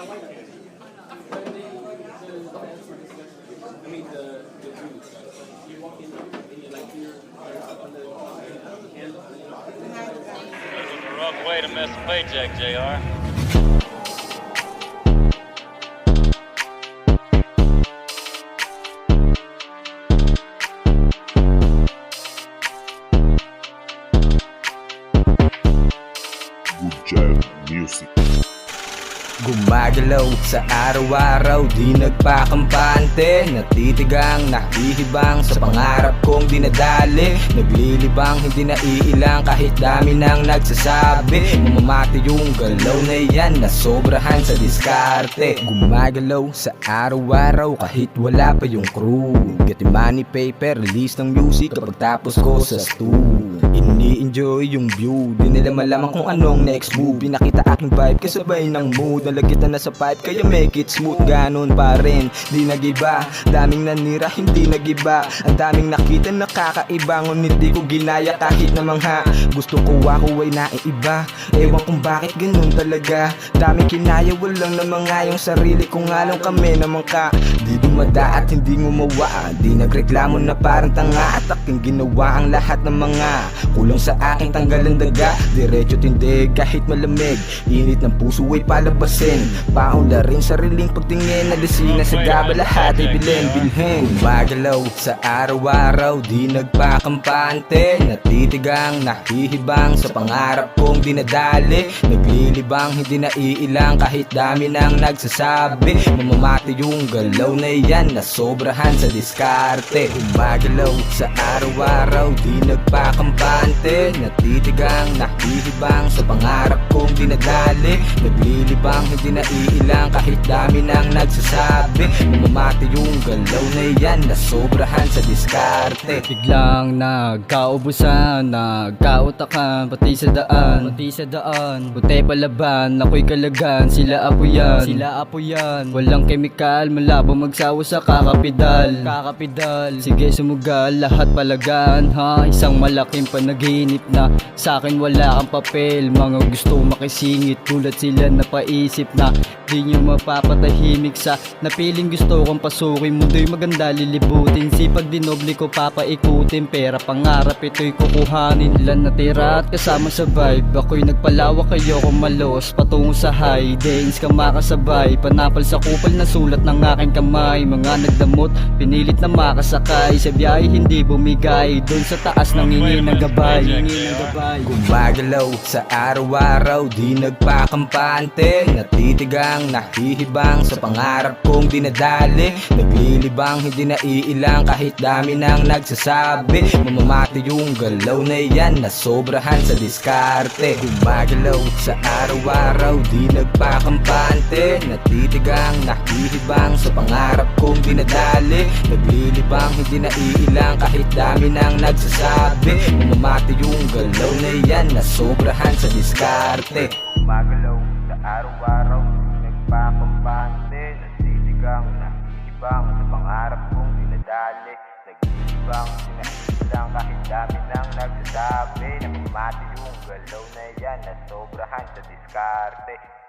A rough way to miss a paycheck, JR. Good Jive Music. Gumagalaw sa araw-araw, di nagpakampante. Natitigang, nahihibang sa pangarap kong dinadali. Naglilibang, hindi naiilang kahit dami nang nagsasabi. Mamamati yung galaw na yan, nasobrahan sa diskarte. Gumagalaw sa araw-araw kahit wala pa yung crew. Getting money, paper, release ng music kapag tapos ko sa stew. Ini-enjoy yung view, di nila malaman kung anong next move. Pinakita aking vibe kasabay ng mood. Nalagitan na sa pipe kaya make it smooth. Ganon pa rin, di nagiba. Daming nanira, hindi nagiba. Ang daming nakita nakakaiba, ngunit di ko ginaya kahit na mangha. Gusto ko ako ay naiiba, ewan kung bakit ganun talaga. Daming kinaya, walang namang nga yung sarili kong along kami naman ka. Di dumada at hindi ngumawa, di nagreklamo na parang tanga. At aking ginawa ang lahat ng mga kulang sa aking tanggalan daga. Diretso tindig kahit malamig, init ng puso ay palabasin. Paula rin sariling pagtingin, nalisina sa gaba lahat ay bilhin. Gumagalaw sa araw-araw, di nagpakampante. Natitigang, nahihibang sa pangarap kong dinadali. Naglilibang, hindi naiilang kahit dami nang nagsasabi. Mamamati yung galaw na yan, nasobrahan sa diskarte. Gumagalaw sa araw-araw, di nagpakampante. Natitigang, nahihibang sa pangarap kong dinadali. Naglilibang, hindi naiilang kahit dami nang nagsasabi. Mamamati yung galaw na yan, nasobrahan sa diskarte. Biglang nagkaubusan, nagkautakan, pati sa daan, Buti palaban, ako'y kalagan, sila apo yan, Walang kemikal, malabo magsawa sa kakapidal. Sige sumugal, lahat palagan ha. Isang malaking panaginip na sa'kin wala kang papel. Mga gusto makisingit, tulad sila napaisip na di nyo mapapatahimik sa napiling gusto kong pasukin. Mundo'y maganda lilibutin, sipag dinoble ko papaikutin. Pera pangarap ito'y kukuhanin, ilan natira at kasama sa vibe. Ako'y nagpalawak, ayokong malos, patungo sa high dance ka makasabay. Panapal sa kupal na sulat ng aking kamay. Mga nagdamot, pinilit na makasakay sa biyahe, hindi bumigay doon sa taas ng hingin ng gabay. Gumagalaw sa araw-araw, di nagpakampante. Natitigang, nahihibang sa pangarap kong dinadali. Naglilibang, hindi naiilang kahit dami nang nagsasabi. Mamamati yung galaw na yan, nasobrahan sa diskarte. Gumagalaw sa araw-araw, di nagpakampante. Natitigang, nahihibang sa pangarap kong dinadali. Naglilibang, hindi naiilang kahit dami nang nagsasabi. Mamamati yung galaw na yan, nasobrahan sa diskarte. Gumagalaw sa araw-araw, nagpakampante. Natitigang, nahihibang sa pangarap kong dinadali. Naglilibang, sinailang kahit dami nang nagsasabi. Namamati yung galaw na yan, nasobrahan sa diskarte.